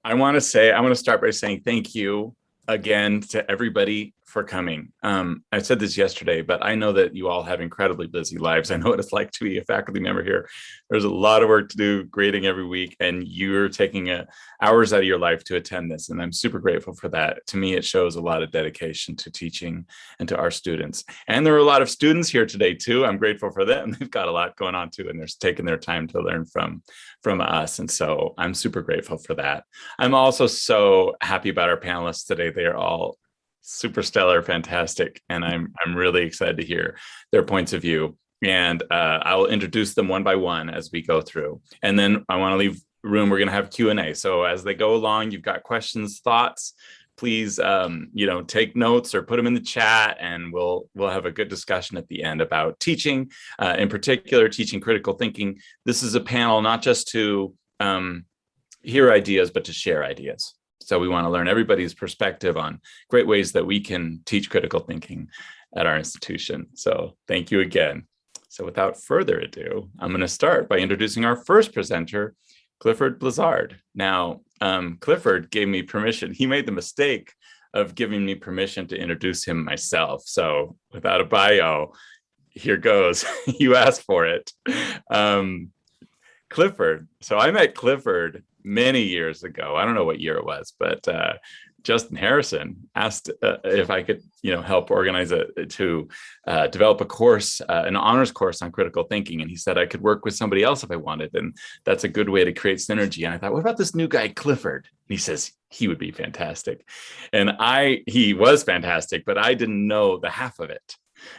I want to start by saying thank you again to everybody for coming. I said this yesterday, but I know that you all have incredibly busy lives. I know what it's like to be a faculty member here. There's a lot of work to do, grading every week, and you're taking hours out of your life to attend this. And I'm super grateful for that. To me, it shows a lot of dedication to teaching and to our students. And there are a lot of students here today too. I'm grateful for them. They've got a lot going on too, and they're taking their time to learn from us. And so I'm super grateful for that. I'm also so happy about our panelists today. They are all super stellar, fantastic, and I'm really excited to hear their points of view. And I'll introduce them one by one as we go through. And then I want to leave room. We're going to have Q&A. So as they go along, you've got questions, thoughts, please take notes or put them in the chat, and we'll have a good discussion at the end about teaching, in particular teaching critical thinking. This is a panel not just to hear ideas, but to share ideas. So we want to learn everybody's perspective on great ways that we can teach critical thinking at our institution. So thank you again. So without further ado, I'm going to start by introducing our first presenter, Clifford Blizzard. Now, Clifford gave me permission. He made the mistake of giving me permission to introduce him myself. So without a bio, here goes. You asked for it. Clifford. So I met Clifford many years ago. I don't know what year it was, but Justin Harrison asked if I could, help organize to develop a course, an honors course on critical thinking. And he said I could work with somebody else if I wanted. And that's a good way to create synergy. And I thought, what about this new guy, Clifford? And he says he would be fantastic. And he was fantastic, but I didn't know the half of it.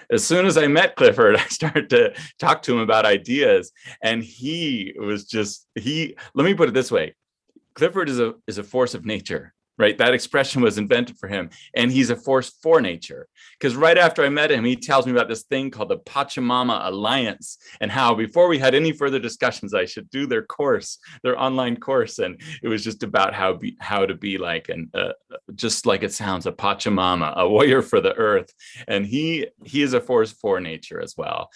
As soon as I met Clifford, I started to talk to him about ideas, and he was let me put it this way. Clifford is a force of nature, right? That expression was invented for him, and he's a force for nature. Because right after I met him, he tells me about this thing called the Pachamama Alliance, and how before we had any further discussions, I should do their course, their online course. And it was just about how to be like, just like it sounds, a Pachamama, a warrior for the earth. And he is a force for nature as well.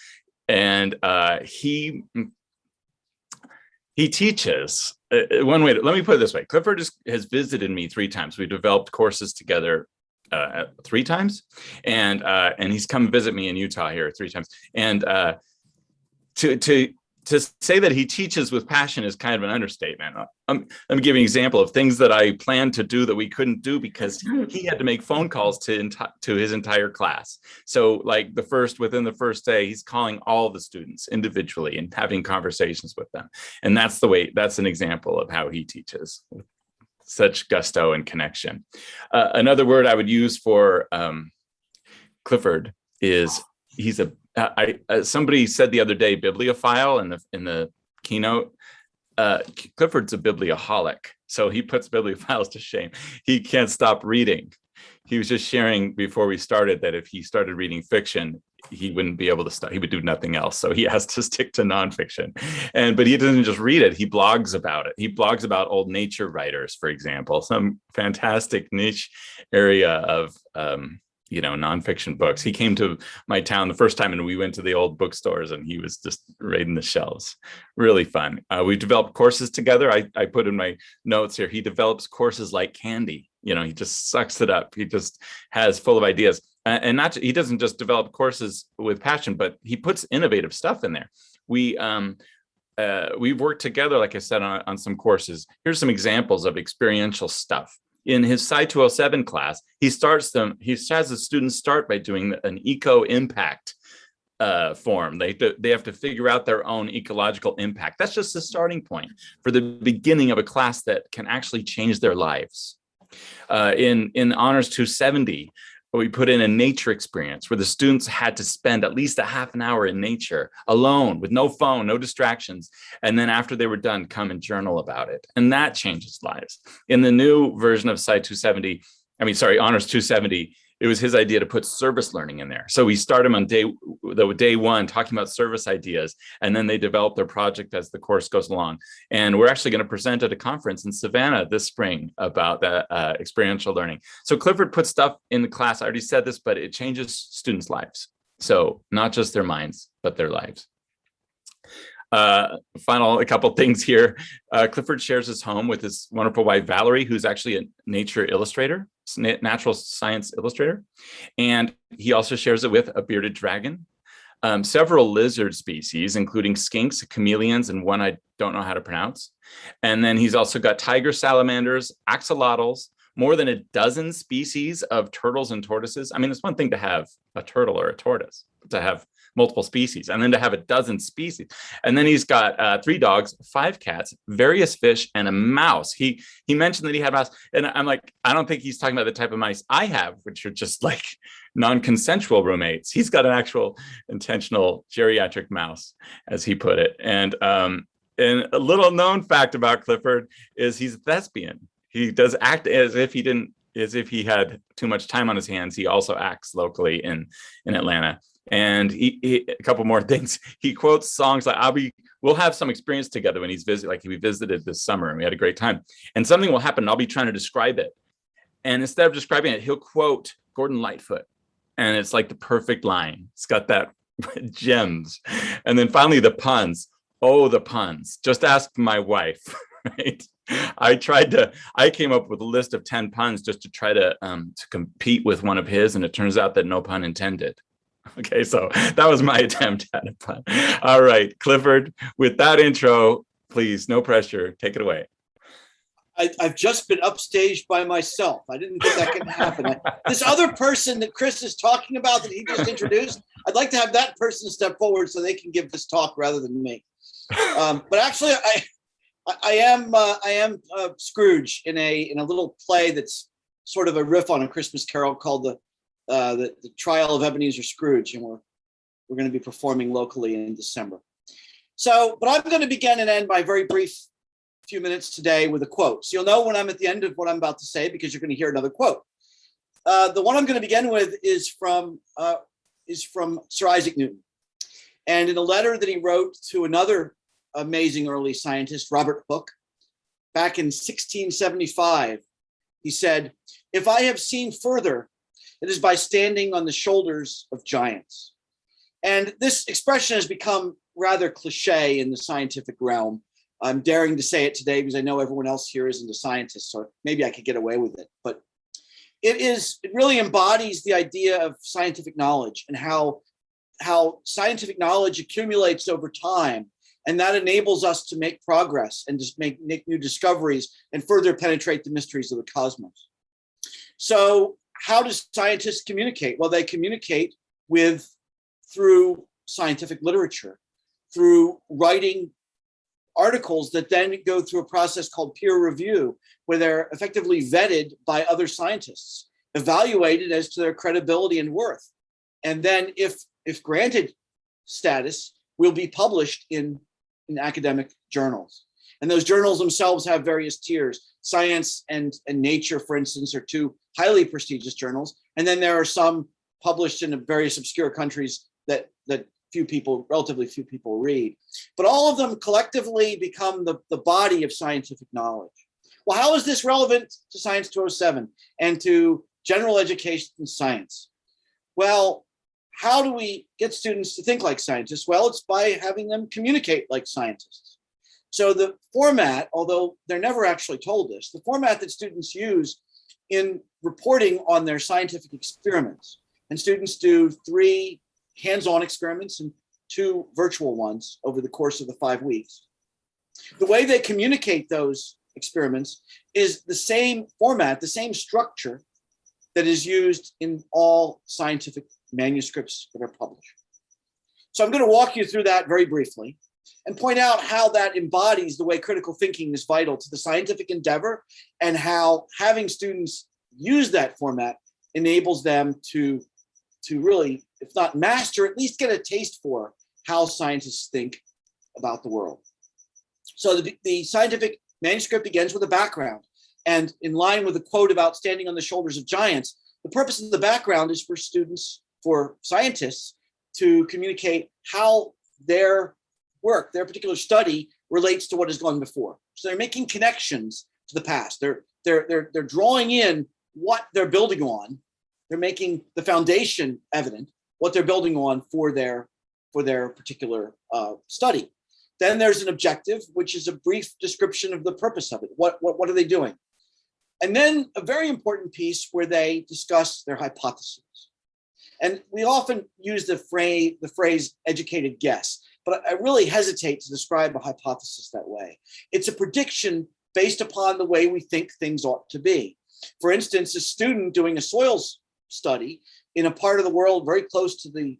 And he teaches one way. Let me put it this way. Clifford has visited me 3 times. We developed courses together 3 times, and he's come visit me in Utah here 3 times. And to say that he teaches with passion is kind of an understatement. Let me give you an example of things that I planned to do that we couldn't do because he had to make phone calls to his entire class. So like within the first day, he's calling all the students individually and having conversations with them. And that's an example of how he teaches with such gusto and connection. Another word I would use for Clifford is somebody said the other day, bibliophile in the keynote. Clifford's a biblioholic, so he puts bibliophiles to shame. He can't stop reading. He was just sharing before we started that if he started reading fiction, he wouldn't be able to stop. He would do nothing else. So he has to stick to nonfiction. But he doesn't just read it. He blogs about it. He blogs about old nature writers, for example, some fantastic niche area of nonfiction books. He came to my town the first time, and we went to the old bookstores, and he was just raiding the shelves. Really fun. We developed courses together. I put in my notes here, he develops courses like candy. He just sucks it up. He just has full of ideas. He doesn't just develop courses with passion, but he puts innovative stuff in there. We've worked together, like I said, on some courses. Here's some examples of experiential stuff. In his Sci 207 class, he has the students start by doing an eco-impact form. They have to figure out their own ecological impact. That's just the starting point for the beginning of a class that can actually change their lives. In Honors 270, we put in a nature experience where the students had to spend at least a half an hour in nature alone with no phone, no distractions. And then after they were done, come and journal about it. And that changes lives. In the new version of Honors 270, it was his idea to put service learning in there. So we start them on day 1 talking about service ideas, and then they develop their project as the course goes along. And we're actually going to present at a conference in Savannah this spring about that experiential learning. So Clifford puts stuff in the class. I already said this, but it changes students' lives. So not just their minds, but their lives. A couple things here. Clifford shares his home with his wonderful wife, Valerie, who's actually a nature illustrator, natural science illustrator. And he also shares it with a bearded dragon, several lizard species, including skinks, chameleons, and one I don't know how to pronounce. And then he's also got tiger salamanders, axolotls, more than a dozen species of turtles and tortoises. I mean, it's one thing to have a turtle or a tortoise, but to have multiple species, and then to have a dozen species. And then he's got 3 dogs, 5 cats, various fish, and a mouse. He mentioned that he had a mouse, and I'm like, I don't think he's talking about the type of mice I have, which are just like non-consensual roommates. He's got an actual intentional geriatric mouse, as he put it. And a little known fact about Clifford is he's a thespian. He does act as if he had too much time on his hands. He also acts locally in Atlanta. And he a couple more things. He quotes songs like we'll have some experience together when he's we visited this summer and we had a great time. And something will happen and I'll be trying to describe it. And instead of describing it, he'll quote Gordon Lightfoot. And it's like the perfect line. It's got that gems. And then finally the puns. Oh, the puns. Just ask my wife, right? I came up with a list of 10 puns just to try to compete with one of his, and it turns out that no pun intended. Okay, so that was my attempt at a pun. All right, Clifford, with that intro, please, no pressure, take it away. I've just been upstaged by myself. I didn't think that could happen. This other person that Chris is talking about that he just introduced, I'd like to have that person step forward so they can give this talk rather than me. But actually, I am Scrooge in a little play that's sort of a riff on A Christmas Carol called the Trial of Ebenezer Scrooge, and we're going to be performing locally in December. So, but I'm going to begin and end my very brief few minutes today with a quote. So you'll know when I'm at the end of what I'm about to say because you're going to hear another quote. The one I'm going to begin with is from Sir Isaac Newton, and in a letter that he wrote to another amazing early scientist, Robert Hooke, back in 1675, he said, "If I have seen further, it is by standing on the shoulders of giants." And this expression has become rather cliche in the scientific realm. I'm daring to say it today because I know everyone else here isn't a scientist, so maybe I could get away with it. But it really embodies the idea of scientific knowledge and how scientific knowledge accumulates over time. And that enables us to make progress and just make new discoveries and further penetrate the mysteries of the cosmos. So how do scientists communicate? Well, they communicate through scientific literature, through writing articles that then go through a process called peer review, where they're effectively vetted by other scientists, evaluated as to their credibility and worth. And then if granted status, will be published in academic journals. And those journals themselves have various tiers. Science and Nature, for instance, are 2 highly prestigious journals. And then there are some published in various obscure countries that relatively few people read. But all of them collectively become the body of scientific knowledge. Well, how is this relevant to Science 207 and to general education in science? Well, how do we get students to think like scientists? Well, it's by having them communicate like scientists. So the format, although they're never actually told this, the format that students use in reporting on their scientific experiments, and students do 3 hands-on experiments and 2 virtual ones over the course of the 5 weeks. The way they communicate those experiments is the same format, the same structure that is used in all scientific manuscripts that are published. So I'm going to walk you through that very briefly and point out how that embodies the way critical thinking is vital to the scientific endeavor, and how having students use that format enables them to really, if not master, at least get a taste for how scientists think about the world. So the scientific manuscript begins with a background. And in line with the quote about standing on the shoulders of giants, the purpose of the background is for scientists to communicate how their work, their particular study, relates to what has gone before. So they're making connections to the past. They're drawing in what they're building on. They're making the foundation evident, what they're building on for their particular study. Then there's an objective, which is a brief description of the purpose of it. What are they doing? And then a very important piece where they discuss their hypotheses. And we often use the phrase educated guess, but I really hesitate to describe a hypothesis that way. It's a prediction based upon the way we think things ought to be. For instance, a student doing a soils study in a part of the world very close to the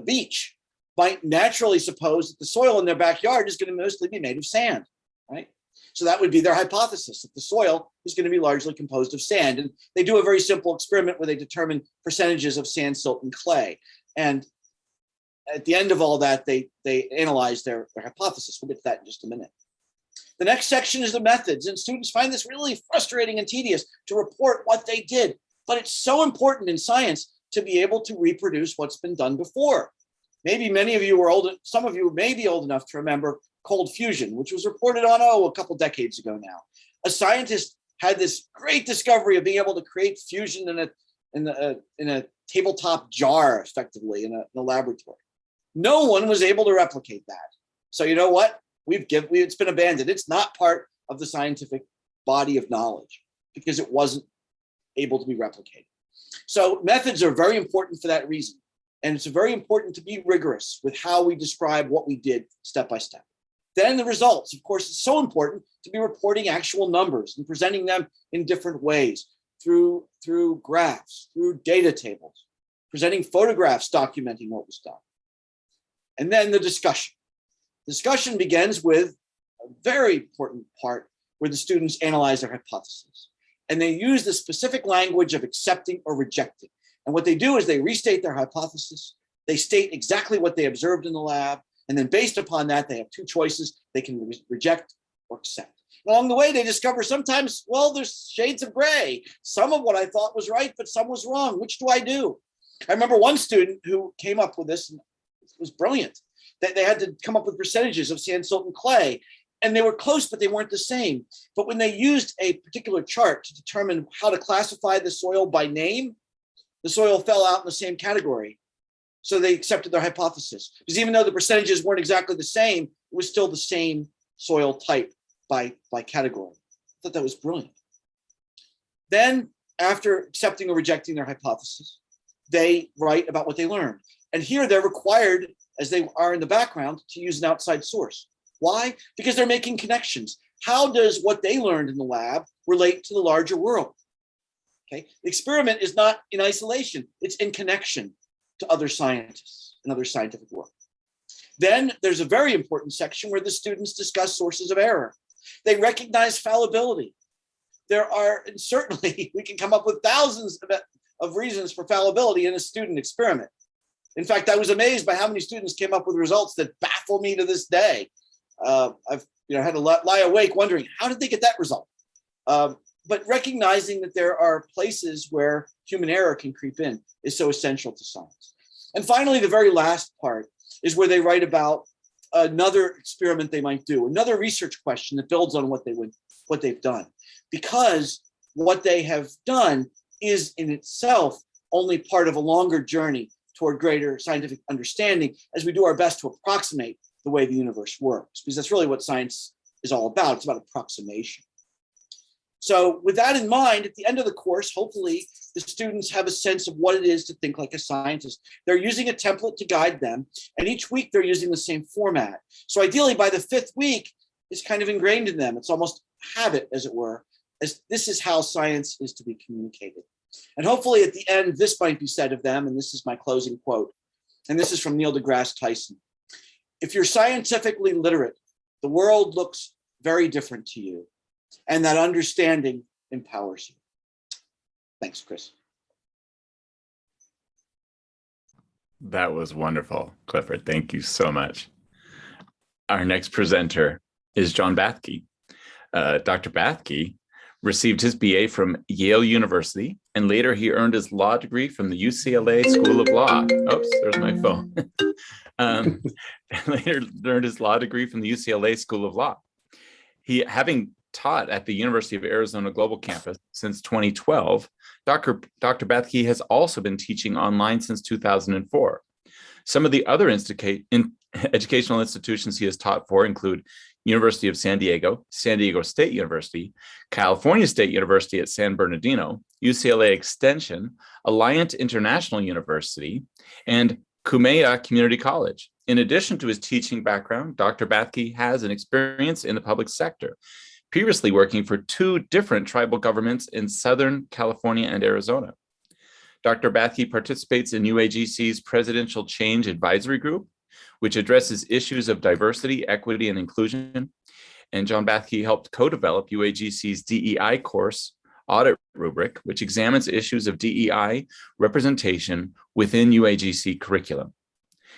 beach might naturally suppose that the soil in their backyard is going to mostly be made of sand, right? So that would be their hypothesis, that the soil is going to be largely composed of sand. And they do a very simple experiment where they determine percentages of sand, silt, and clay. And at the end of all that, they analyze their hypothesis. We'll get to that in just a minute. The next section is the methods, and students find this really frustrating and tedious to report what they did. But it's so important in science to be able to reproduce what's been done before. Maybe many of you are old, some of you may be old enough to remember cold fusion, which was reported on, a couple decades ago now. A scientist had this great discovery of being able to create fusion in a tabletop jar, effectively, in a laboratory. No one was able to replicate that. So you know what? It's been abandoned. It's not part of the scientific body of knowledge because it wasn't able to be replicated. So methods are very important for that reason. And it's very important to be rigorous with how we describe what we did step by step. Then the results, of course, it's so important to be reporting actual numbers and presenting them in different ways through graphs, through data tables, presenting photographs documenting what was done. And then the discussion. Discussion begins with a very important part where the students analyze their hypothesis. And they use the specific language of accepting or rejecting. And what they do is they restate their hypothesis. They state exactly what they observed in the lab. And then based upon that, they have two choices. They can reject or accept. Along the way, they discover sometimes, well, there's shades of gray. Some of what I thought was right, but some was wrong. Which do I do? I remember one student who came up with this, and it was brilliant. They had to come up with percentages of sand, silt, and clay. And they were close, but they weren't the same. But when they used a particular chart to determine how to classify the soil by name, the soil fell out in the same category. So they accepted their hypothesis. Because even though the percentages weren't exactly the same, it was still the same soil type by category. I thought that was brilliant. Then, after accepting or rejecting their hypothesis, they write about what they learned. And here they're required, as they are in the background, to use an outside source. Why? Because they're making connections. How does what they learned in the lab relate to the larger world? Okay. The experiment is not in isolation. It's in connection to other scientists and other scientific work. Then there's a very important section where the students discuss sources of error. They recognize fallibility. There are, and certainly we can come up with thousands of reasons for fallibility in a student experiment. In fact, I was amazed by how many students came up with results that baffle me to this day. I've had to lie awake wondering, how did they get that result? But recognizing that there are places where human error can creep in is so essential to science. And finally, the very last part is where they write about another experiment they might do, another research question that builds on what they've done. Because what they have done is in itself only part of a longer journey toward greater scientific understanding as we do our best to approximate the way the universe works, because that's really what science is all about. It's about approximation. So with that in mind, at the end of the course, hopefully the students have a sense of what it is to think like a scientist. They're using a template to guide them, and each week they're using the same format. So ideally by the fifth week, it's kind of ingrained in them. It's almost habit, as it were, as this is how science is to be communicated. And hopefully at the end, this might be said of them, and this is my closing quote, and this is from Neil deGrasse Tyson. If you're scientifically literate, the world looks very different to you, and that understanding empowers you. Thanks, Chris. That was wonderful, Clifford. Thank you so much. Our next presenter is John Bethke. Dr. Bethke received his BA from Yale University, and later he earned his law degree from the UCLA School of Law. Oops, there's my phone. Later earned his law degree from the UCLA School of Law. He, having taught at the University of Arizona Global Campus since 2012, Dr. Bethke has also been teaching online since 2004. Some of the other Educational institutions he has taught for include University of San Diego, San Diego State University, California State University at San Bernardino, UCLA Extension, Alliant International University, and Kumeya Community College. In addition to his teaching background, Dr. Bethke has an experience in the public sector, previously working for 2 different tribal governments in Southern California and Arizona. Dr. Bethke participates in UAGC's Presidential Change Advisory Group, which addresses issues of diversity, equity, and inclusion. And John Bethke helped co-develop UAGC's DEI course audit rubric, which examines issues of DEI representation within UAGC curriculum.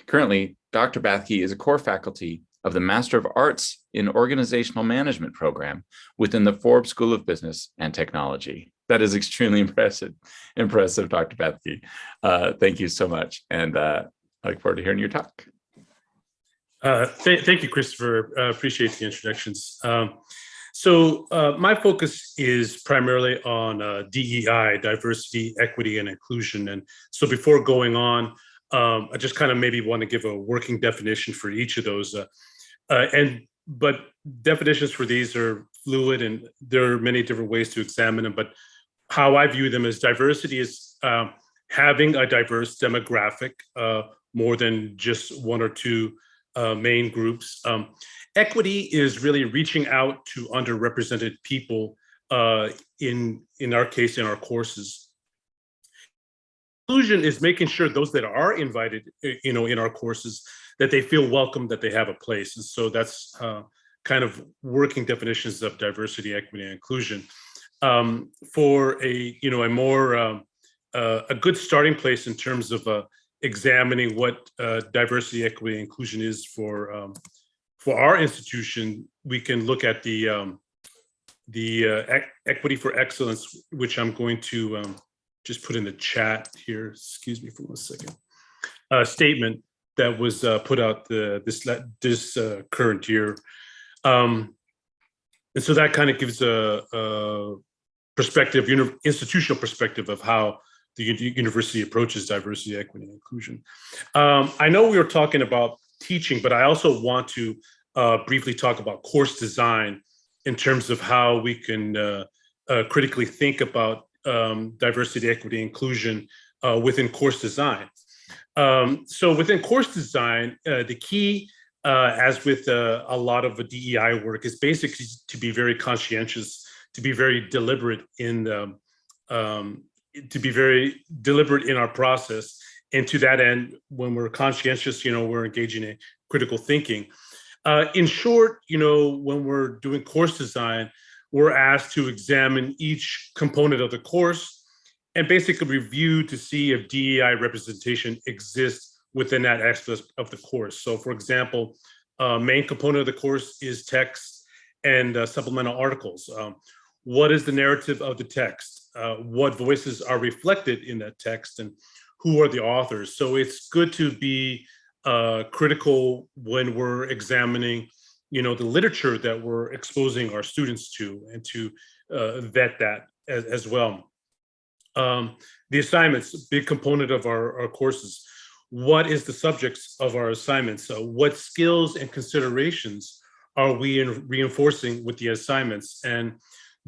Currently, Dr. Bethke is a core faculty of the Master of Arts in Organizational Management program within the Forbes School of Business and Technology. That is extremely impressive, Dr. Bethke. Thank you so much. And I look forward to hearing your talk. Thank you, Christopher. Appreciate the introductions. So my focus is primarily on DEI, diversity, equity, and inclusion. And so before going on, I just kind of maybe want to give a working definition for each of those. But definitions for these are fluid, and there are many different ways to examine them. But how I view them as diversity is having a diverse demographic, more than just 1 or 2 main groups. Equity is really reaching out to underrepresented people, in our case, in our courses. Inclusion is making sure those that are invited, in our courses, that they feel welcome, that they have a place. And so that's kind of working definitions of diversity, equity, and inclusion. For a more a good starting place in terms of examining what diversity, equity, and inclusion is for our institution, we can look at the Equity for Excellence, which I'm going to just put in the chat here. Excuse me for 1 second. Statement that was put out this current year, and so that kind of gives a perspective, institutional perspective of how the university approaches diversity, equity, and inclusion. I know we were talking about teaching, but I also want to briefly talk about course design in terms of how we can critically think about diversity, equity, inclusion within course design. So within course design, the key, as with a lot of the DEI work, is basically to be very conscientious, to be very deliberate in our process. And to that end, when we're conscientious, we're engaging in critical thinking. In short, when we're doing course design, we're asked to examine each component of the course and basically review to see if DEI representation exists within that aspect of the course. So for example, main component of the course is text and supplemental articles. What is the narrative of the text? What voices are reflected in that text, and who are the authors? So it's good to be critical when we're examining, the literature that we're exposing our students to, and to vet that as well. The assignments, a big component of our courses. What is the subjects of our assignments? So what skills and considerations are we reinforcing with the assignments? And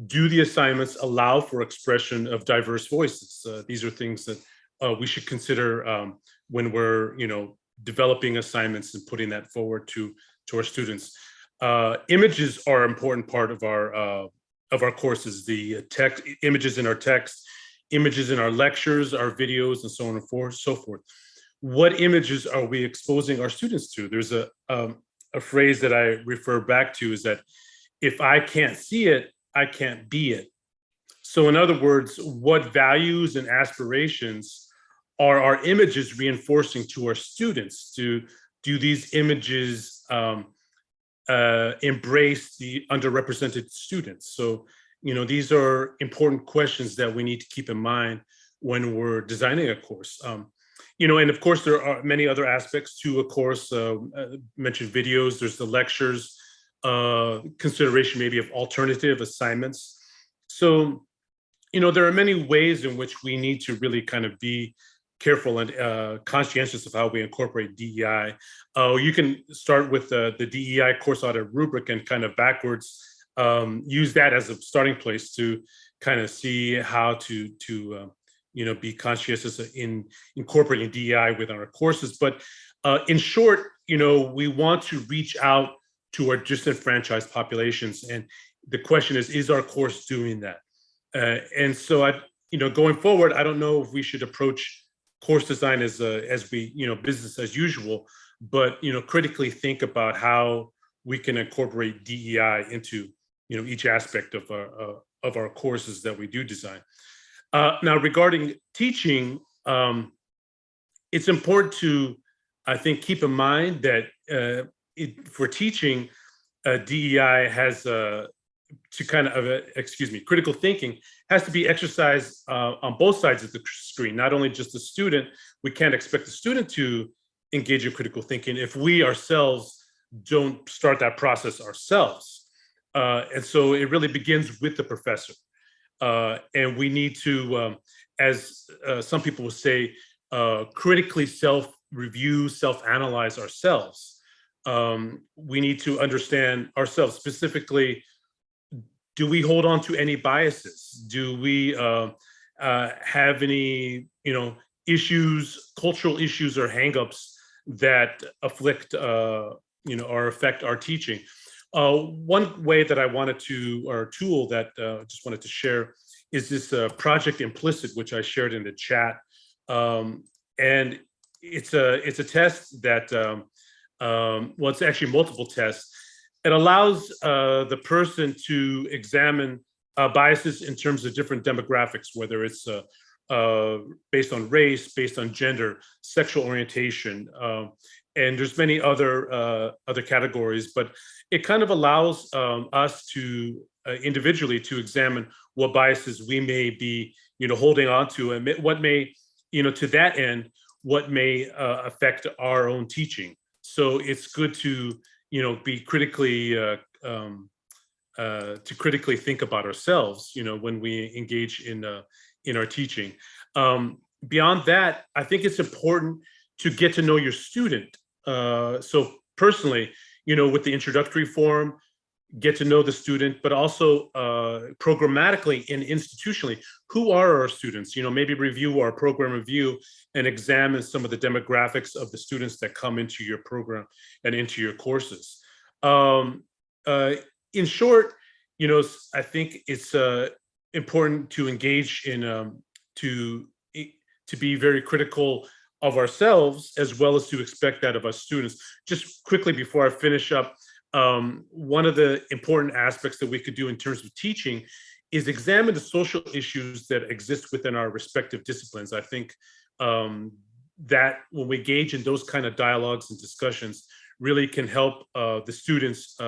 do the assignments allow for expression of diverse voices? These are things that we should consider when we're, developing assignments and putting that forward to our students. Images are an important part of our courses. The text, images in our text, images in our lectures, our videos, and so on and so forth. What images are we exposing our students to? There's a phrase that I refer back to, is that if I can't see it, I can't be it. So in other words, what values and aspirations are our images reinforcing to our students? Do these images embrace the underrepresented students? So, these are important questions that we need to keep in mind when we're designing a course. And of course, there are many other aspects to a course. Mentioned videos, there's the lectures, consideration maybe of alternative assignments. So, there are many ways in which we need to really kind of be careful and conscientious of how we incorporate DEI. You can start with the DEI course audit rubric and kind of backwards use that as a starting place to kind of see how to be conscientious in incorporating DEI within our courses. But in short, we want to reach out to our disenfranchised populations, and the question is our course doing that? And so going forward, I don't know if we should approach course design as we business as usual, but critically think about how we can incorporate DEI into each aspect of our courses that we do design. Now, regarding teaching, it's important to, I think, keep in mind that for teaching, DEI has critical thinking has to be exercised on both sides of the screen, not only just the student. We can't expect the student to engage in critical thinking if we ourselves don't start that process ourselves. And so it really begins with the professor. And we need to, as some people will say, critically self-review, self-analyze ourselves. We need to understand ourselves specifically. Do we hold on to any biases? Do we have any, issues, cultural issues or hangups that afflict, or affect our teaching? One way that I wanted to, or a tool that just wanted to share, is this Project Implicit, which I shared in the chat. And it's a test that, well, it's actually multiple tests. It allows the person to examine biases in terms of different demographics, whether it's based on race, based on gender, sexual orientation, and there's many other categories. But it kind of allows us to individually to examine what biases we may be, holding on to, and what may, to that end, what may affect our own teaching. So it's good to be critically to critically think about ourselves, when we engage in our teaching. Beyond that, I think it's important to get to know your student. So personally, with the introductory forum, get to know the student, but also programmatically and institutionally, who are our students? Maybe review our program review and examine some of the demographics of the students that come into your program and into your courses. In short, I think it's important to engage in to be very critical of ourselves, as well as to expect that of our students. Just quickly before I finish up, one of the important aspects that we could do in terms of teaching is examine the social issues that exist within our respective disciplines. I think that when we engage in those kind of dialogues and discussions, really can help the students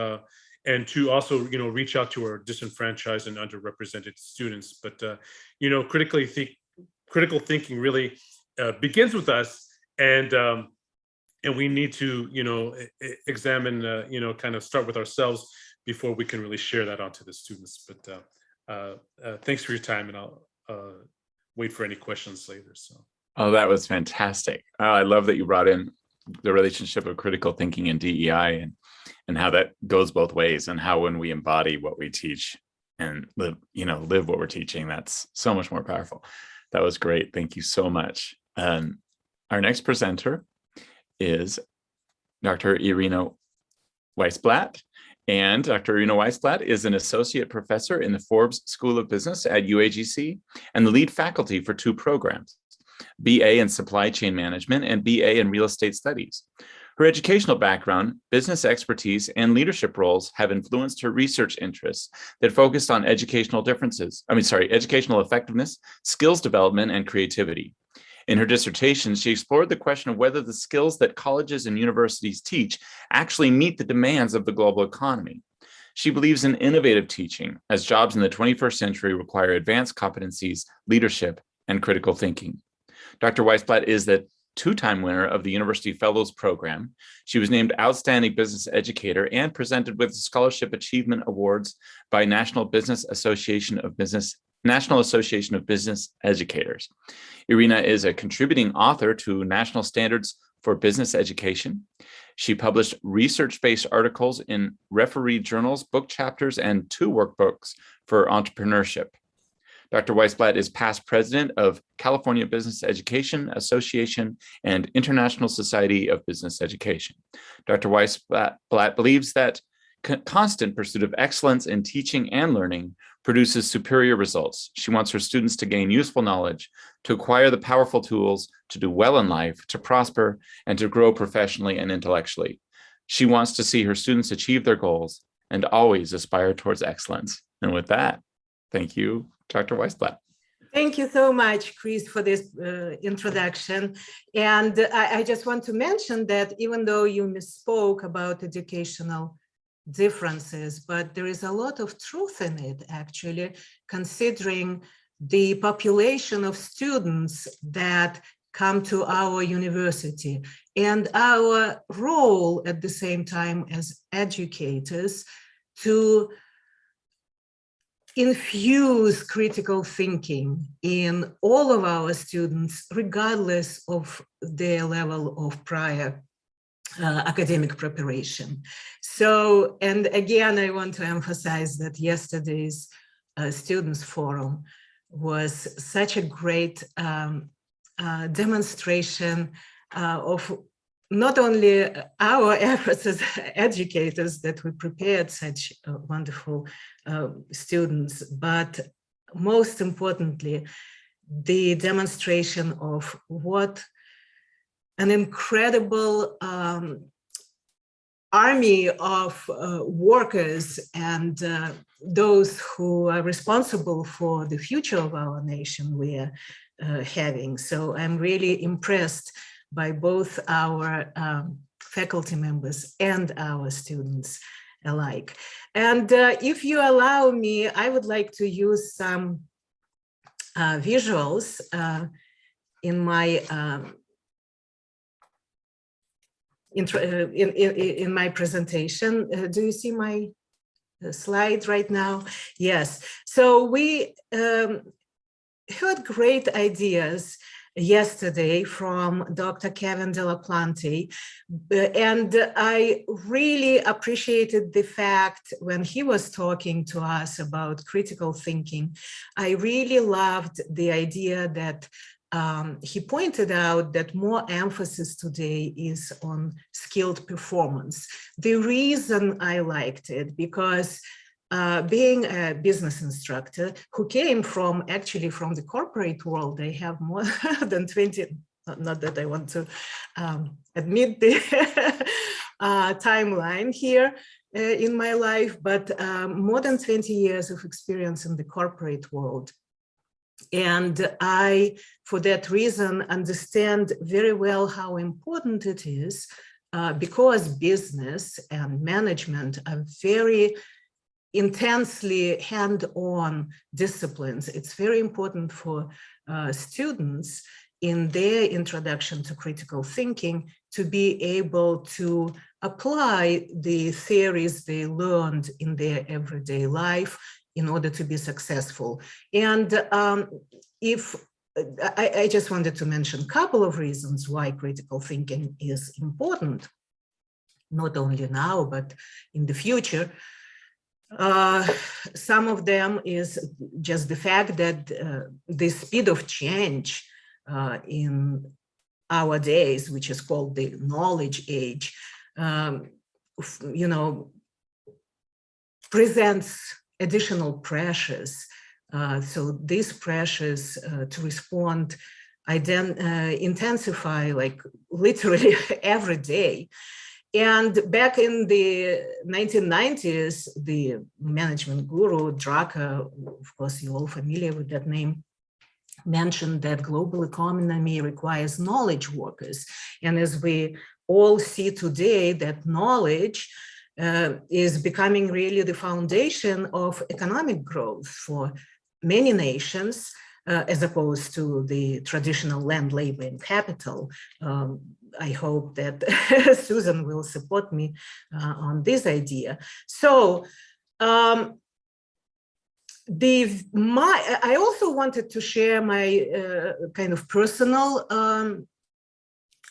and to also, reach out to our disenfranchised and underrepresented students. But, critical thinking really begins with us, and we need to, examine, kind of start with ourselves before we can really share that onto the students. But thanks for your time, and I'll wait for any questions later. So. Oh, that was fantastic. I love that you brought in the relationship of critical thinking and DEI, and how that goes both ways, and how when we embody what we teach and live what we're teaching, that's so much more powerful. That was great. Thank you so much. Our next presenter is Dr. Irina Weissblatt. And Dr. Irina Weissblatt is an associate professor in the Forbes School of Business at UAGC and the lead faculty for 2 programs, BA in Supply Chain Management and BA in Real Estate Studies. Her educational background, business expertise, and leadership roles have influenced her research interests that focused on educational effectiveness, skills development, and creativity. In her dissertation, she explored the question of whether the skills that colleges and universities teach actually meet the demands of the global economy. She believes in innovative teaching, as jobs in the 21st century require advanced competencies, leadership, and critical thinking. Dr. Weissblatt is the 2-time winner of the University Fellows Program. She was named Outstanding Business Educator and presented with Scholarship Achievement Awards by National Business Association of Business National Association of Business Educators. Irina is a contributing author to National Standards for Business Education. She published research-based articles in referee journals, book chapters, and 2 workbooks for entrepreneurship. Dr. Weissblatt is past president of California Business Education Association and International Society of Business Education. Dr. Weissblatt believes that constant pursuit of excellence in teaching and learning produces superior results. She wants her students to gain useful knowledge, to acquire the powerful tools to do well in life, to prosper, and to grow professionally and intellectually. She wants to see her students achieve their goals and always aspire towards excellence. And with that, thank you, Dr. Weissblatt. Thank you so much, Chris, for this introduction. And I just want to mention that even though you misspoke about educational differences, but there is a lot of truth in it, actually, considering the population of students that come to our university and our role at the same time as educators to infuse critical thinking in all of our students, regardless of their level of prior academic preparation. So, and again, I want to emphasize that yesterday's Students Forum was such a great demonstration of not only our efforts as educators that we prepared such wonderful students, but most importantly, the demonstration of what an incredible army of workers and those who are responsible for the future of our nation we are having. So I'm really impressed by both our faculty members and our students alike. And if you allow me, I would like to use some visuals in my in my presentation. Do you see my slide right now? Yes. So we heard great ideas yesterday from Dr. Kevin De La Plante, and I really appreciated the fact when he was talking to us about critical thinking. I really loved the idea that he pointed out that more emphasis today is on skilled performance. The reason I liked it, because being a business instructor who came from actually from the corporate world, they have more than 20, not that I want to admit the timeline here in my life, but more than 20 years of experience in the corporate world. And I, for that reason, understand very well how important it is because business and management are very intensely hand-on disciplines. It's very important for students in their introduction to critical thinking to be able to apply the theories they learned in their everyday life in order to be successful. And I just wanted to mention a couple of reasons why critical thinking is important, not only now, but in the future. Some of them is just the fact that the speed of change in our days, which is called the knowledge age, you know, presents additional pressures. So these pressures to respond intensify like literally every day. And back in the 1990s, the management guru, Drucker, of course, you're all familiar with that name, mentioned that global economy requires knowledge workers. And as we all see today, that knowledge is becoming really the foundation of economic growth for many nations, as opposed to the traditional land, labor, and capital. I hope that Susan will support me on this idea. So I also wanted to share my kind of personal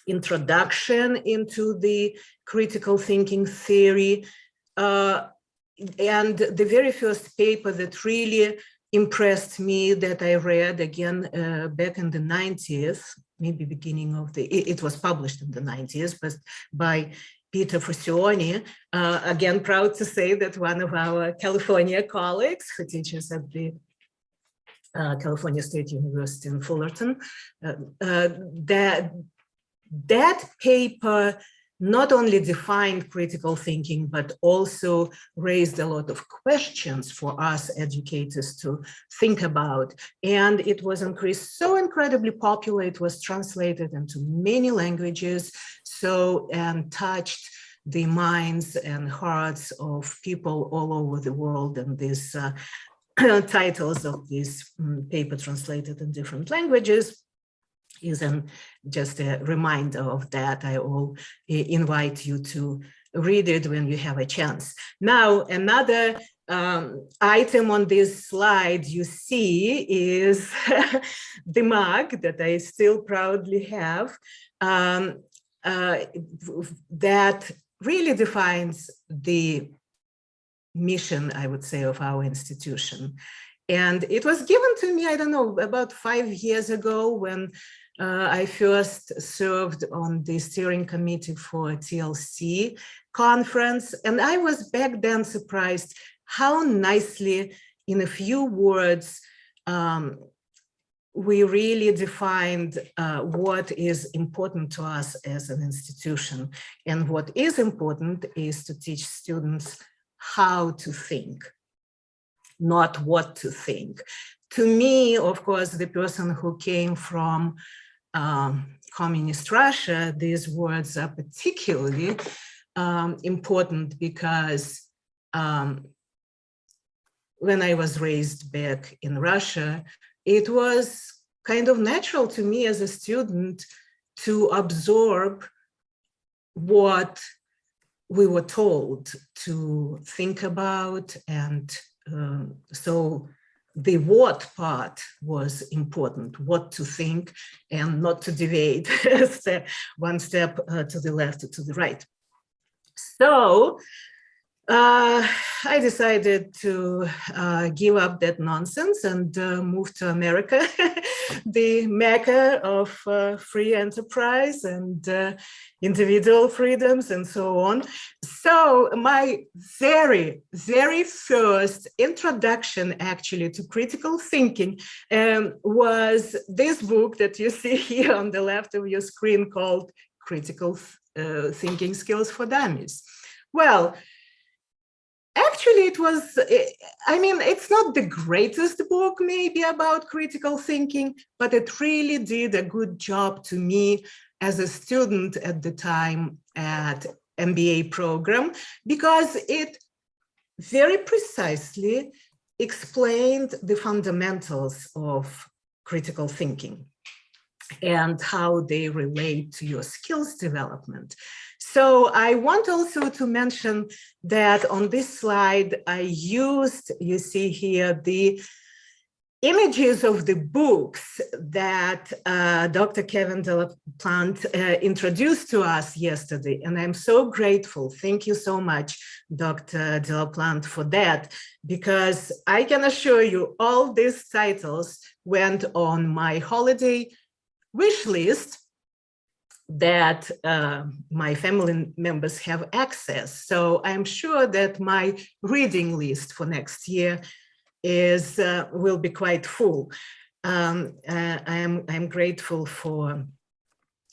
introduction into the critical thinking theory. And the very first paper that really impressed me that I read again back in the 90s, maybe beginning of it was published in the 90s, but by Peter Frosioni, again, proud to say that one of our California colleagues who teaches at the California State University in Fullerton, that paper not only defined critical thinking, but also raised a lot of questions for us educators to think about. And it was so incredibly popular, it was translated into many languages, and touched the minds and hearts of people all over the world. And these titles of this paper translated in different languages is just a reminder of that. I will invite you to read it when you have a chance. Now, another item on this slide you see is the mug that I still proudly have, that really defines the mission, I would say, of our institution. And it was given to me, I don't know, about 5 years ago when I first served on the steering committee for a TLC conference. And I was back then surprised how nicely, in a few words, we really defined what is important to us as an institution. And what is important is to teach students how to think, not what to think. To me, of course, the person who came from communist Russia, these words are particularly important because when I was raised back in Russia, it was kind of natural to me as a student to absorb what we were told to think about. And so the what part was important, what to think and not to deviate one step to the left or to the right. So I decided to give up that nonsense and move to America, the mecca of free enterprise and individual freedoms and so on. So my very, very first introduction actually to critical thinking was this book that you see here on the left of your screen called Critical Thinking Skills for Dummies. Well, actually, it was, I mean, it's not the greatest book maybe about critical thinking, but it really did a good job to me as a student at the time at MBA program, because it very precisely explained the fundamentals of critical thinking and how they relate to your skills development. So I want also to mention that on this slide, I used, you see here, the images of the books that Dr. Kevin de la Plante introduced to us yesterday. And I'm so grateful. Thank you so much, Dr. de la Plante, for that, because I can assure you all these titles went on my holiday wish list that my family members have access. So I'm sure that my reading list for next year will be quite full. I'm grateful for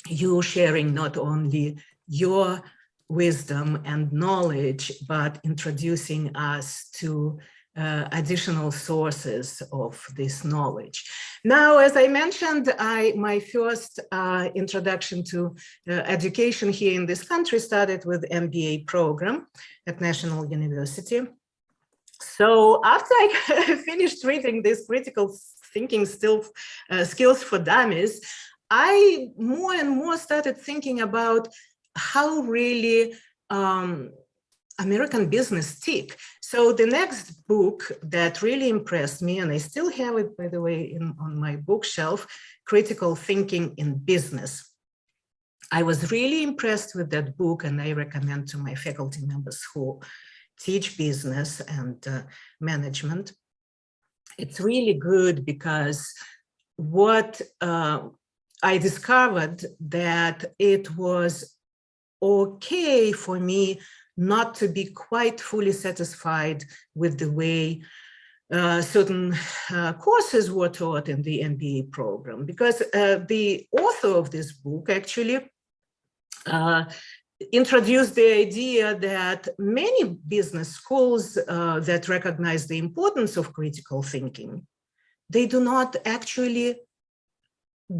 you sharing not only your wisdom and knowledge, but introducing us to additional sources of this knowledge. Now, as I mentioned, my first introduction to education here in this country started with MBA program at National University. So after I finished reading this critical thinking skills for dummies, I more and more started thinking about how really American business tick. So the next book that really impressed me, and I still have it, by the way, on my bookshelf, Critical Thinking in Business. I was really impressed with that book, and I recommend to my faculty members who teach business and management. It's really good because what I discovered that it was okay for me not to be quite fully satisfied with the way certain courses were taught in the MBA program, because the author of this book actually introduced the idea that many business schools that recognize the importance of critical thinking, they do not actually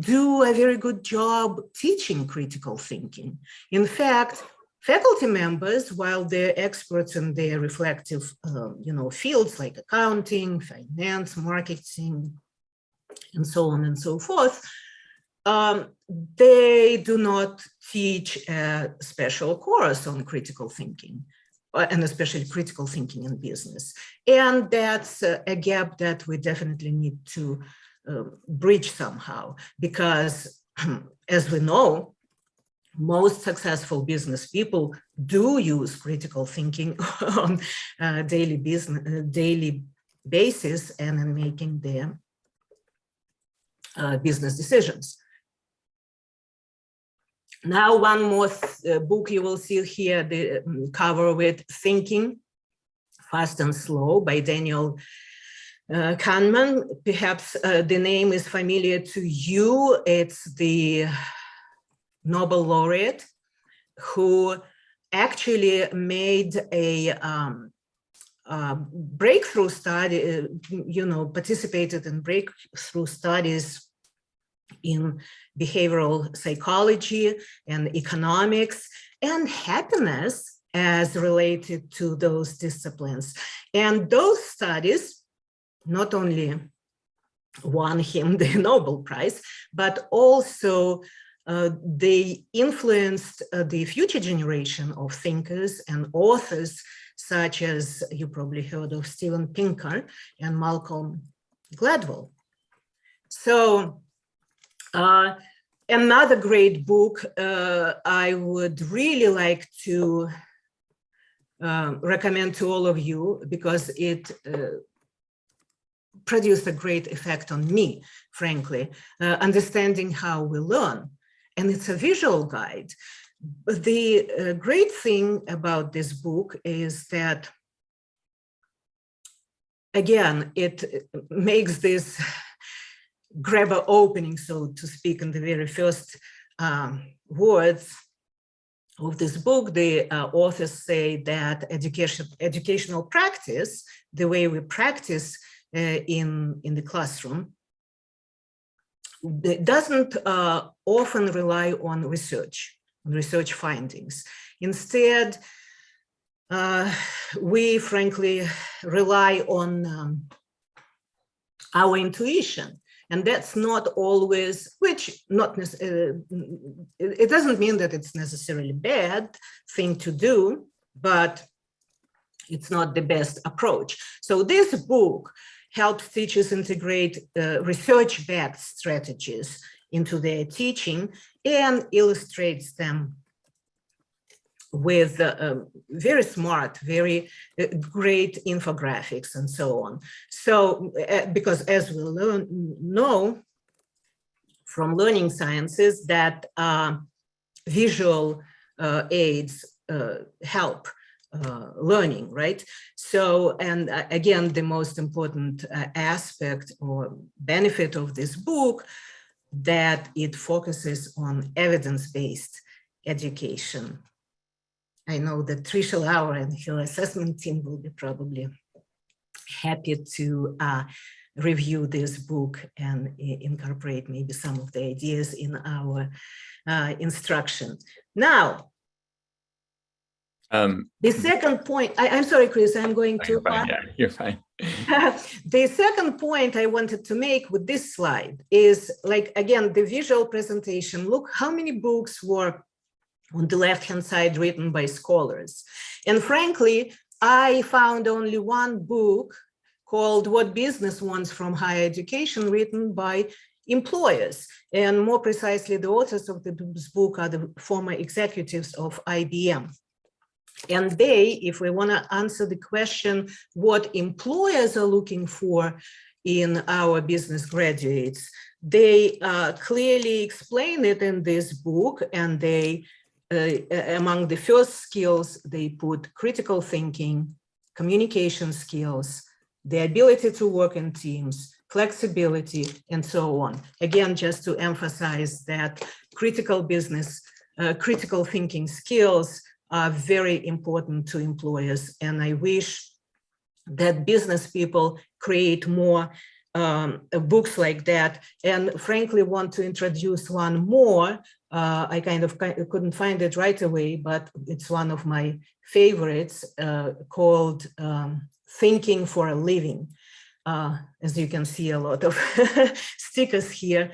do a very good job teaching critical thinking. In fact, faculty members, while they're experts in their reflective fields like accounting, finance, marketing, and so on and so forth, they do not teach a special course on critical thinking, and especially critical thinking in business. And that's a gap that we definitely need to bridge somehow, because as we know, most successful business people do use critical thinking on a daily basis and in making their business decisions. Now, one more book you will see here, the cover with Thinking Fast and Slow by Daniel Kahneman. Perhaps the name is familiar to you. It's the Nobel laureate who actually made a breakthrough study, participated in breakthrough studies in behavioral psychology and economics and happiness as related to those disciplines. And those studies not only won him the Nobel Prize, but also they influenced the future generation of thinkers and authors, such as you probably heard of Steven Pinker and Malcolm Gladwell. So another great book I would really like to recommend to all of you, because it produced a great effect on me, frankly, Understanding How We Learn. And it's a visual guide. But the great thing about this book is that, again, it makes this grabber opening, so to speak, in the very first words of this book. The authors say that educational practice, the way we practice in the classroom, it doesn't often rely on research findings. Instead, we frankly rely on our intuition. And that's not always, it doesn't mean that it's necessarily a bad thing to do, but it's not the best approach. So this book helps teachers integrate research-backed strategies into their teaching and illustrates them with very smart, very great infographics and so on. So, because as we know from learning sciences that visual aids help learning, right? So, and again, the most important aspect or benefit of this book, that it focuses on evidence-based education. I know that Tricia Lauer and her assessment team will be probably happy to review this book and incorporate maybe some of the ideas in our instruction. Now, the second point, I'm sorry, Chris, I'm going to. You're fine. The second point I wanted to make with this slide is, like, again, the visual presentation. Look how many books were on the left-hand side written by scholars. And frankly, I found only one book called What Business Wants from Higher Education, written by employers. And more precisely, the authors of this book are the former executives of IBM. And they, if we want to answer the question, what employers are looking for in our business graduates, they clearly explain it in this book, and they, among the first skills, they put critical thinking, communication skills, the ability to work in teams, flexibility, and so on. Again, just to emphasize that critical thinking skills are very important to employers. And I wish that business people create more books like that. And frankly, want to introduce one more. I kind of couldn't find it right away, but it's one of my favorites, called Thinking for a Living. As you can see, a lot of stickers here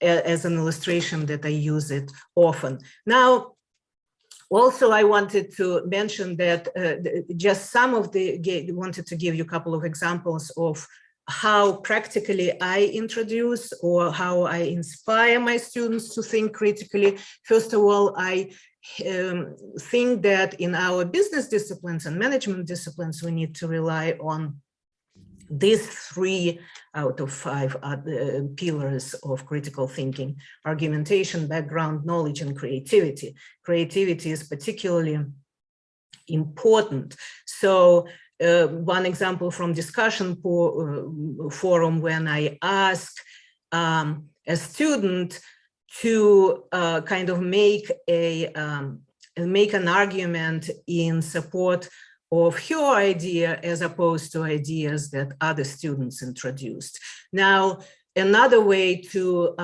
as an illustration that I use it often. Now, also, I wanted to mention that just some of wanted to give you a couple of examples of how practically I introduce or how I inspire my students to think critically. First of all, I think that in our business disciplines and management disciplines, we need to rely on these 3 out of 5 pillars of critical thinking: argumentation, background knowledge, and creativity. Creativity is particularly important. So one example from discussion forum, when I ask a student to kind of make an argument in support of her idea as opposed to ideas that other students introduced. Now, another way to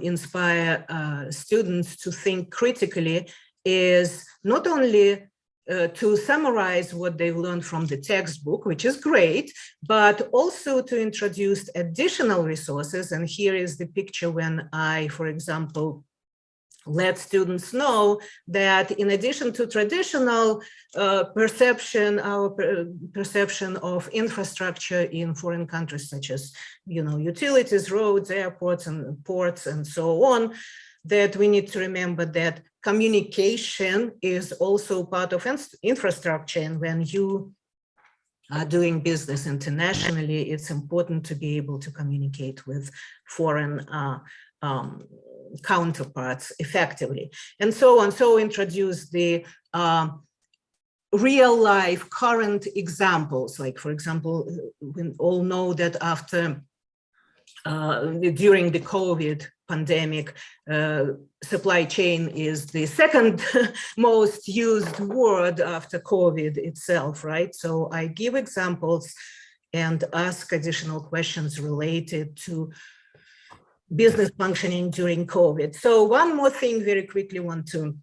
inspire students to think critically is not only to summarize what they've learned from the textbook, which is great, but also to introduce additional resources. And here is the picture when I, for example, let students know that in addition to traditional perception, our perception of infrastructure in foreign countries, such as, utilities, roads, airports, and ports, and so on, that we need to remember that communication is also part of infrastructure. And when you are doing business internationally, it's important to be able to communicate with foreign counterparts effectively, and so on. So introduce the real life current examples. Like, for example, we all know that after during the COVID pandemic, supply chain is the second most used word after COVID itself, right? So I give examples and ask additional questions related to business functioning during COVID. So one more thing very quickly want to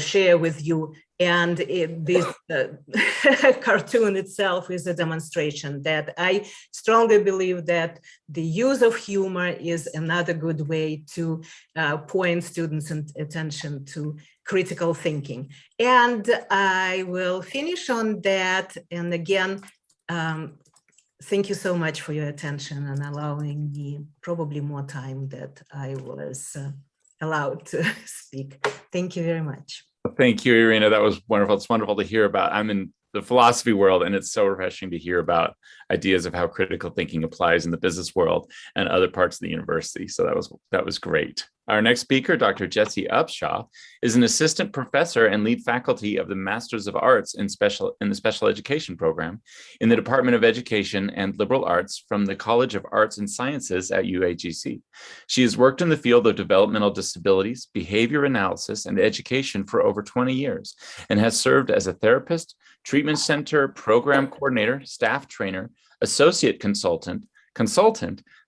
share with you. And this cartoon itself is a demonstration that I strongly believe that the use of humor is another good way to point students' attention to critical thinking. And I will finish on that. And again, thank you so much for your attention and allowing me probably more time that I was allowed to speak. Thank you very much. Thank you, Irina. That was wonderful. It's wonderful to hear about. I'm in the philosophy world, and it's so refreshing to hear about ideas of how critical thinking applies in the business world and other parts of the university. So that was great. Our next speaker, Dr. Jesse Upshaw, is an assistant professor and lead faculty of the Masters of Arts in the Special Education program in the Department of Education and Liberal Arts from the College of Arts and Sciences at UAGC. She has worked in the field of developmental disabilities, behavior analysis, and education for over 20 years, and has served as a therapist, treatment center program coordinator, staff trainer, associate consultant,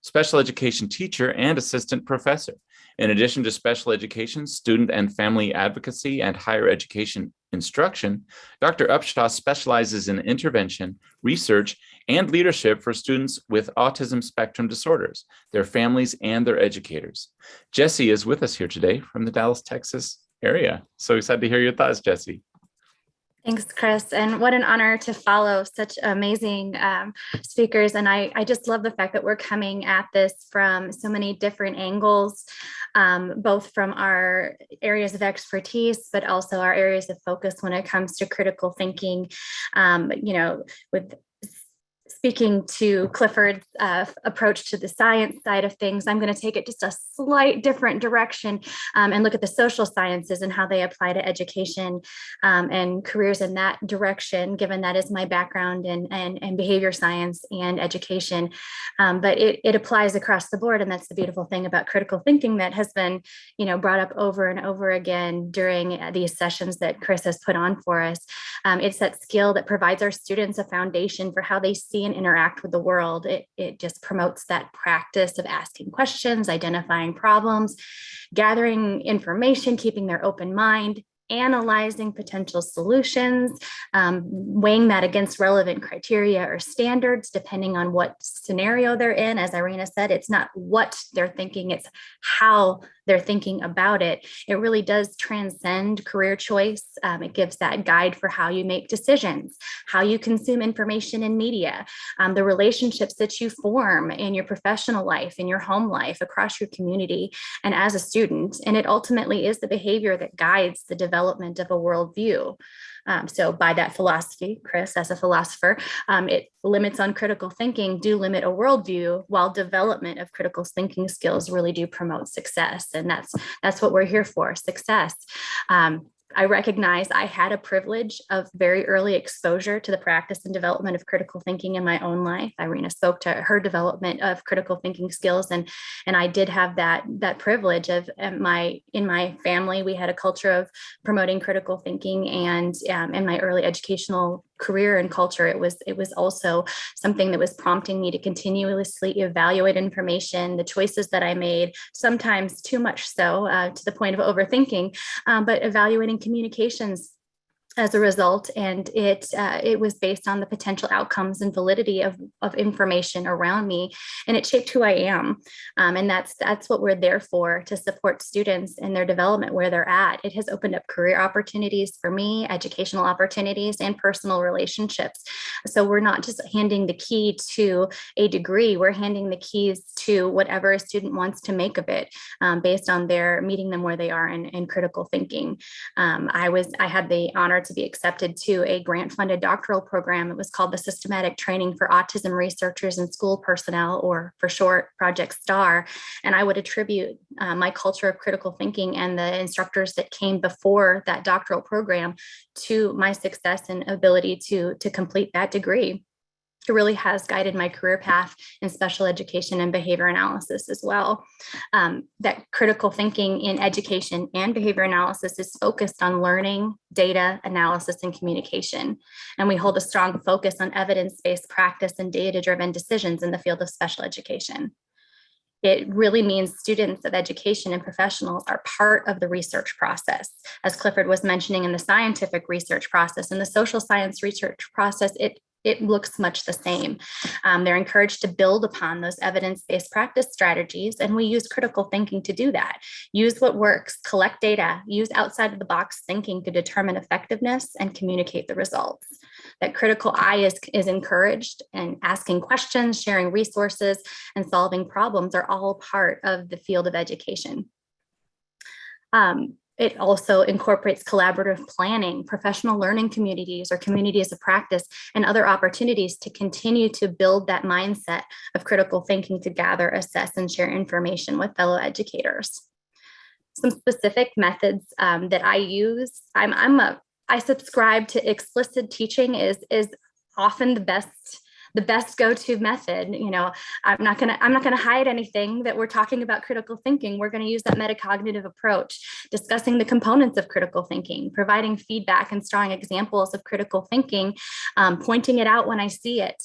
special education teacher, and assistant professor. In addition to special education, student and family advocacy, and higher education instruction, Dr. Upshaw specializes in intervention, research, and leadership for students with autism spectrum disorders, their families, and their educators. Jessie is with us here today from the Dallas, Texas area. So excited to hear your thoughts, Jessie. Thanks, Chris. And what an honor to follow such amazing speakers. And I just love the fact that we're coming at this from so many different angles, both from our areas of expertise, but also our areas of focus when it comes to critical thinking, with speaking to Clifford's approach to the science side of things, I'm going to take it just a slight different direction and look at the social sciences and how they apply to education and careers in that direction, given that is my background in behavior science and education. But it applies across the board. And that's the beautiful thing about critical thinking that has been, brought up over and over again during these sessions that Chris has put on for us. It's that skill that provides our students a foundation for how they see and interact with the world. It just promotes that practice of asking questions, identifying problems, gathering information, keeping their open mind, analyzing potential solutions, weighing that against relevant criteria or standards, depending on what scenario they're in. As Irina said, it's not what they're thinking, it's how they're thinking about it. It really does transcend career choice. It gives that guide for how you make decisions, how you consume information in media, the relationships that you form in your professional life, in your home life, across your community, and as a student. And it ultimately is the behavior that guides the development of a worldview. So by that philosophy, Chris, as a philosopher, it limits on critical thinking do limit a worldview, while development of critical thinking skills really do promote success. And that's what we're here for, success. I recognize I had a privilege of very early exposure to the practice and development of critical thinking in my own life. Irina spoke to her development of critical thinking skills, and I did have that privilege of in my family. We had a culture of promoting critical thinking, and in my early educational career and culture, it was also something that was prompting me to continuously evaluate information, the choices that I made, sometimes too much so to the point of overthinking, but evaluating communications as a result. And it was based on the potential outcomes and validity of information around me, and it shaped who I am. And that's what we're there for, to support students in their development where they're at. It has opened up career opportunities for me, educational opportunities, and personal relationships. So we're not just handing the key to a degree, we're handing the keys to whatever a student wants to make of it, based on their meeting them where they are in critical thinking. I had the honor to be accepted to a grant-funded doctoral program. It was called the Systematic Training for Autism Researchers and School Personnel, or for short, Project STAR. And I would attribute my culture of critical thinking and the instructors that came before that doctoral program to my success and ability to complete that degree. It really has guided my career path in special education and behavior analysis as well. That critical thinking in education and behavior analysis is focused on learning, data, analysis, and communication. And we hold a strong focus on evidence-based practice and data-driven decisions in the field of special education. It really means students of education and professionals are part of the research process. As Clifford was mentioning, in the scientific research process and the social science research process, it looks much the same. They're encouraged to build upon those evidence-based practice strategies, and we use critical thinking to do that. Use what works, collect data, use outside of the box thinking to determine effectiveness and communicate the results. That critical eye is encouraged, and asking questions, sharing resources, and solving problems are all part of the field of education. It also incorporates collaborative planning, professional learning communities or communities of practice, and other opportunities to continue to build that mindset of critical thinking to gather, assess, and share information with fellow educators. Some specific methods that I use, I subscribe to explicit teaching is often the best the best go-to method. You know, I'm not gonna hide anything that we're talking about critical thinking. We're going to use that metacognitive approach, discussing the components of critical thinking, providing feedback and strong examples of critical thinking, pointing it out when I see it,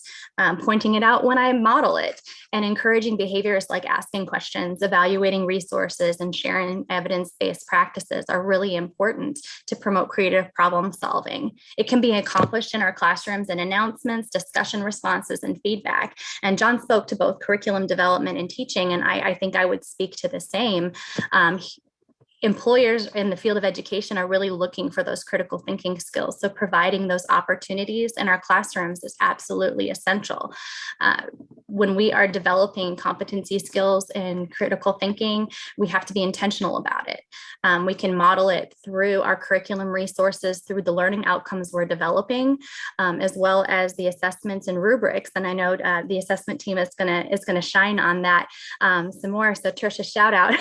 pointing it out when I model it, and encouraging behaviors like asking questions, evaluating resources, and sharing evidence-based practices are really important to promote creative problem solving. It can be accomplished in our classrooms in announcements, discussion responses, and feedback. And John spoke to both curriculum development and teaching, and I think I would speak to the same. Employers in the field of education are really looking for those critical thinking skills. So providing those opportunities in our classrooms is absolutely essential. When we are developing competency skills in critical thinking, we have to be intentional about it. We can model it through our curriculum resources, through the learning outcomes we're developing, as well as the assessments and rubrics. And I know the assessment team is gonna shine on that some more. So Tricia, shout out.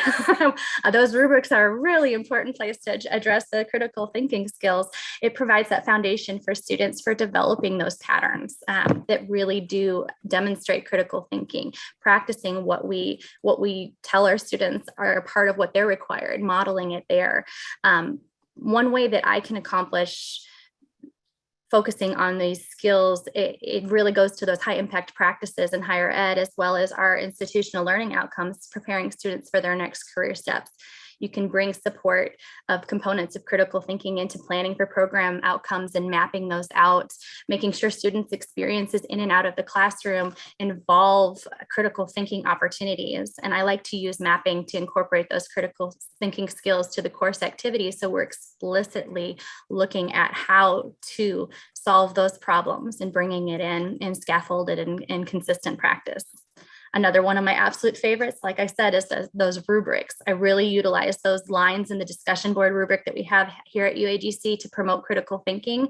Those rubrics are a really important place to address the critical thinking skills. It provides that foundation for students for developing those patterns that really do demonstrate critical thinking, practicing what we tell our students are a part of what they're required, modeling it there. One way that I can accomplish focusing on these skills, it really goes to those high impact practices in higher ed, as well as our institutional learning outcomes, preparing students for their next career steps. You can bring support of components of critical thinking into planning for program outcomes and mapping those out, making sure students' experiences in and out of the classroom involve critical thinking opportunities. And I like to use mapping to incorporate those critical thinking skills to the course activities. So we're explicitly looking at how to solve those problems and bringing it in scaffolded and consistent practice. Another one of my absolute favorites, like I said, is those rubrics. I really utilize those lines in the discussion board rubric that we have here at UAGC to promote critical thinking.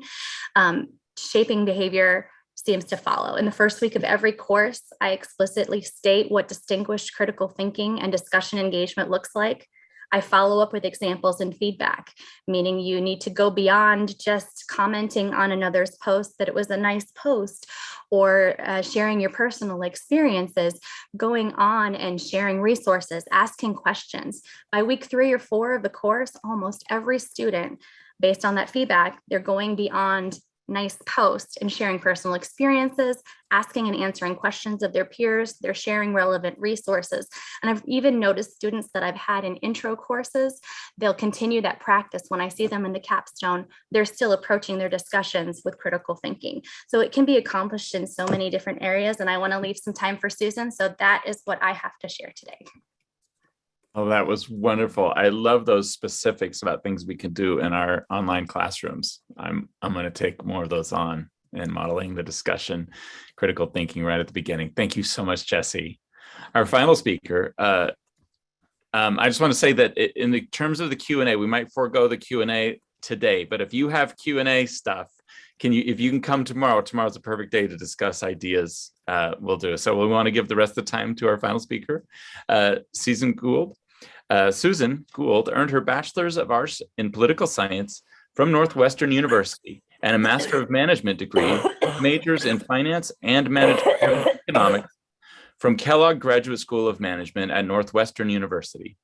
Shaping behavior seems to follow. In the first week of every course, I explicitly state what distinguished critical thinking and discussion engagement looks like. I follow up with examples and feedback, meaning you need to go beyond just commenting on another's post that it was a nice post, or sharing your personal experiences, going on and sharing resources, asking questions. By week 3 or 4 of the course, almost every student, based on that feedback, they're going beyond nice post and sharing personal experiences, asking and answering questions of their peers. They're sharing relevant resources. And I've even noticed students that I've had in intro courses, they'll continue that practice. When I see them in the capstone, they're still approaching their discussions with critical thinking. So it can be accomplished in so many different areas. And I want to leave some time for Susan. So that is what I have to share today. Oh, that was wonderful. I love those specifics about things we can do in our online classrooms. I'm going to take more of those on and modeling the discussion, critical thinking right at the beginning. Thank you so much, Jesse. Our final speaker, I just want to say that in the terms of the Q&A, we might forego the Q&A today, but if you have Q&A stuff, if you can come tomorrow's a perfect day to discuss ideas, we'll do it. So we want to give the rest of the time to our final speaker, Susan Gould. Susan Gould earned her Bachelor's of Arts in Political Science from Northwestern University and a Master of Management degree, majors in Finance and Management Economics from Kellogg Graduate School of Management at Northwestern University.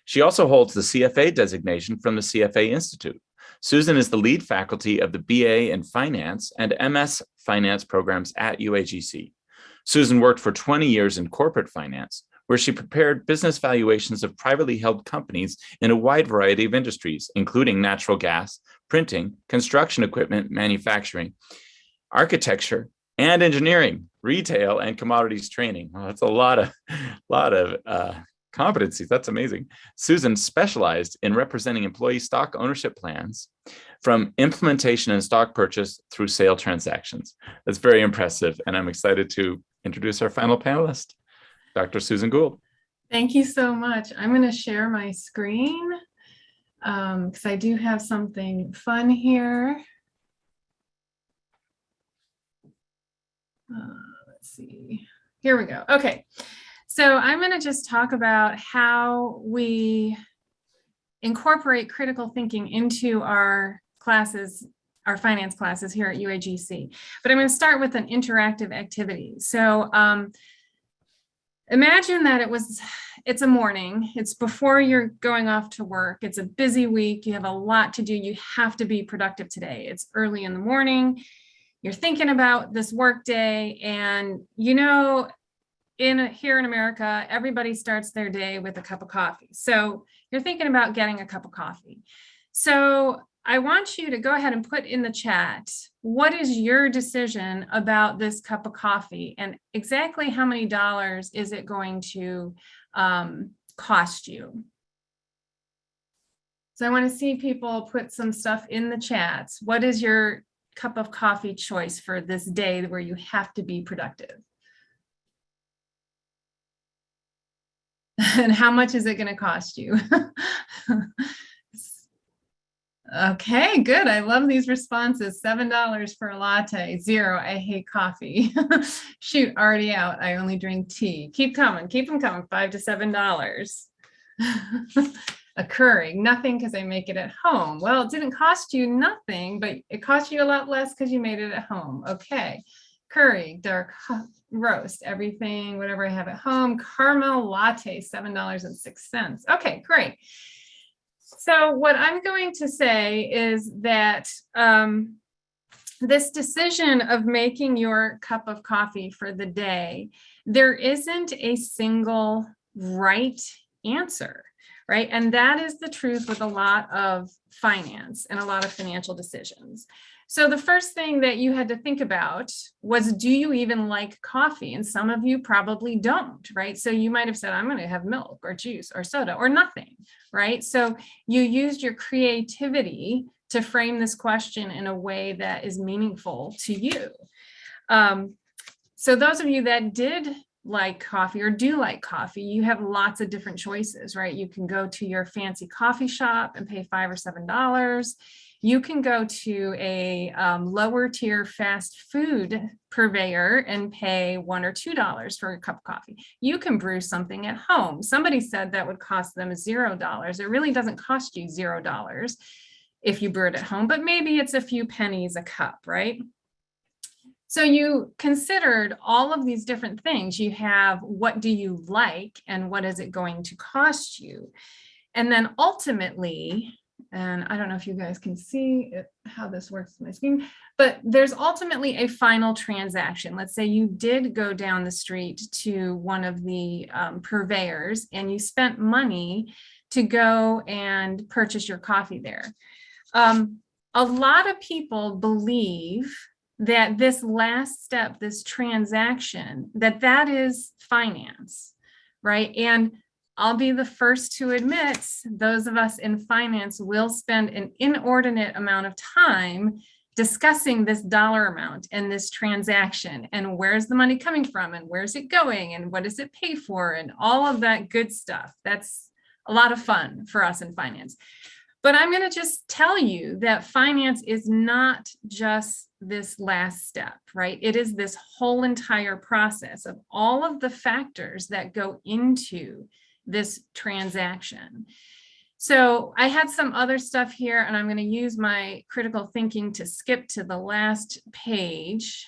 She also holds the CFA designation from the CFA Institute. Susan is the lead faculty of the BA in Finance and MS Finance programs at UAGC. Susan worked for 20 years in corporate finance, where she prepared business valuations of privately held companies in a wide variety of industries, including natural gas, printing, construction equipment, manufacturing, architecture, and engineering, retail, and commodities training. Well, that's a lot of competencies. That's amazing. Susan specialized in representing employee stock ownership plans from implementation and stock purchase through sale transactions. That's very impressive, and I'm excited to introduce our final panelist, Dr. Susan Gould. Thank you so much. I'm going to share my screen because I do have something fun here. Let's see. Here we go. Okay. So I'm going to just talk about how we incorporate critical thinking into our classes, our finance classes here at UAGC. But I'm going to start with an interactive activity. So imagine that it's a morning, it's before you're going off to work, it's a busy week, you have a lot to do, you have to be productive today. It's early in the morning, you're thinking about this work day, and you know, here in America, everybody starts their day with a cup of coffee. So you're thinking about getting a cup of coffee. So I want you to go ahead and put in the chat, what is your decision about this cup of coffee, and exactly how many dollars is it going to cost you? So I want to see people put some stuff in the chats. What is your cup of coffee choice for this day where you have to be productive? And how much is it going to cost you? Okay, good. I love these responses. $7 for a latte. 0, I hate coffee. Shoot, already out. I only drink tea. Keep coming. Keep them coming. $5 to $7. Occurring. Nothing because I make it at home. Well, it didn't cost you nothing, but it cost you a lot less because you made it at home. Okay. Curry, dark roast, everything, whatever I have at home. Caramel latte, $7.06. Okay, great. So what I'm going to say is that this decision of making your cup of coffee for the day, there isn't a single right answer, right? And that is the truth with a lot of finance and a lot of financial decisions. So the first thing that you had to think about was, do you even like coffee? And some of you probably don't, right? So you might have said, I'm going to have milk or juice or soda or nothing, right? So you used your creativity to frame this question in a way that is meaningful to you. So those of you that did like coffee or do like coffee, you have lots of different choices, right? You can go to your fancy coffee shop and pay $5 or $7. You can go to a lower tier fast food purveyor and pay $1 or $2 for a cup of coffee. You can brew something at home. Somebody said that would cost them $0. It really doesn't cost you $0 if you brew it at home, but maybe it's a few pennies a cup, right? So you considered all of these different things. You have, what do you like and what is it going to cost you? And then ultimately, and I don't know if you guys can see how this works on my screen, but there's ultimately a final transaction. Let's say you did go down the street to one of the purveyors and you spent money to go and purchase your coffee there. A lot of people believe that this last step, this transaction, that is finance, right? And I'll be the first to admit, those of us in finance will spend an inordinate amount of time discussing this dollar amount and this transaction and where's the money coming from and where's it going and what does it pay for and all of that good stuff. That's a lot of fun for us in finance. But I'm going to just tell you that finance is not just this last step, right? It is this whole entire process of all of the factors that go into this transaction. So I had some other stuff here, and I'm going to use my critical thinking to skip to the last page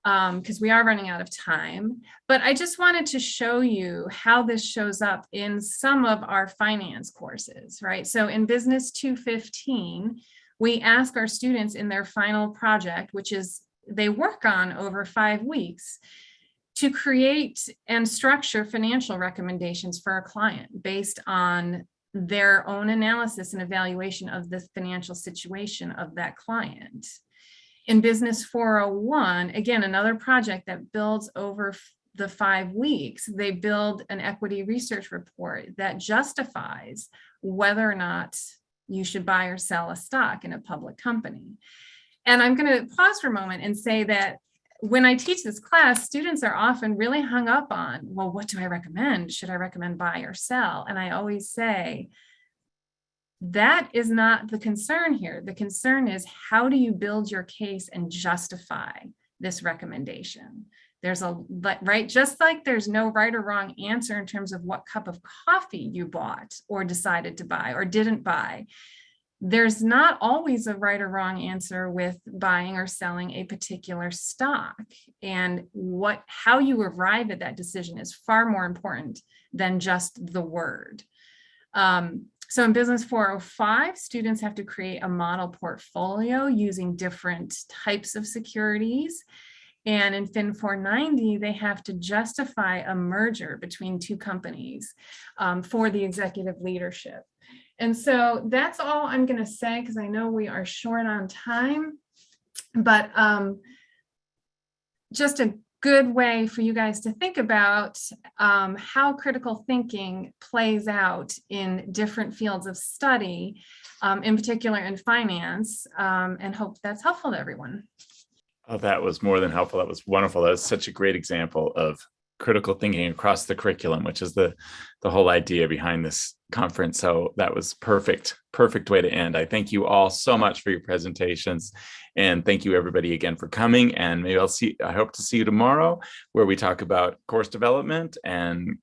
because we are running out of time. But I just wanted to show you how this shows up in some of our finance courses, right? So in Business 215, we ask our students in their final project, which is they work on over 5 weeks, to create and structure financial recommendations for a client based on their own analysis and evaluation of the financial situation of that client. In Business 401, again, another project that builds over the 5 weeks, they build an equity research report that justifies whether or not you should buy or sell a stock in a public company. And I'm going to pause for a moment and say that when I teach this class, students are often really hung up on, well, what do I recommend? Should I recommend buy or sell? And I always say, that is not the concern here. The concern is, how do you build your case and justify this recommendation? There's right, just like there's no right or wrong answer in terms of what cup of coffee you bought or decided to buy or didn't buy. there's not always a right or wrong answer with buying or selling a particular stock. And how you arrive at that decision is far more important than just the word. So in Business 405, students have to create a model portfolio using different types of securities. And in Fin 490, they have to justify a merger between two companies for the executive leadership. And so that's all I'm going to say, because I know we are short on time, but just a good way for you guys to think about how critical thinking plays out in different fields of study, in particular in finance, and hope that's helpful to everyone. Oh, that was more than helpful. That was wonderful. That was such a great example of critical thinking across the curriculum, which is the whole idea behind this conference. So that was perfect way to end. I thank you all so much for your presentations, and thank you everybody again for coming. And maybe I hope to see you tomorrow, where we talk about course development and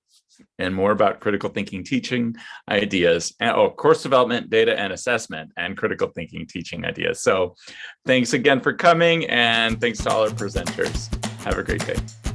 more about critical thinking teaching ideas. Course development, data and assessment, and critical thinking teaching ideas. So thanks again for coming, and thanks to all our presenters. Have a great day.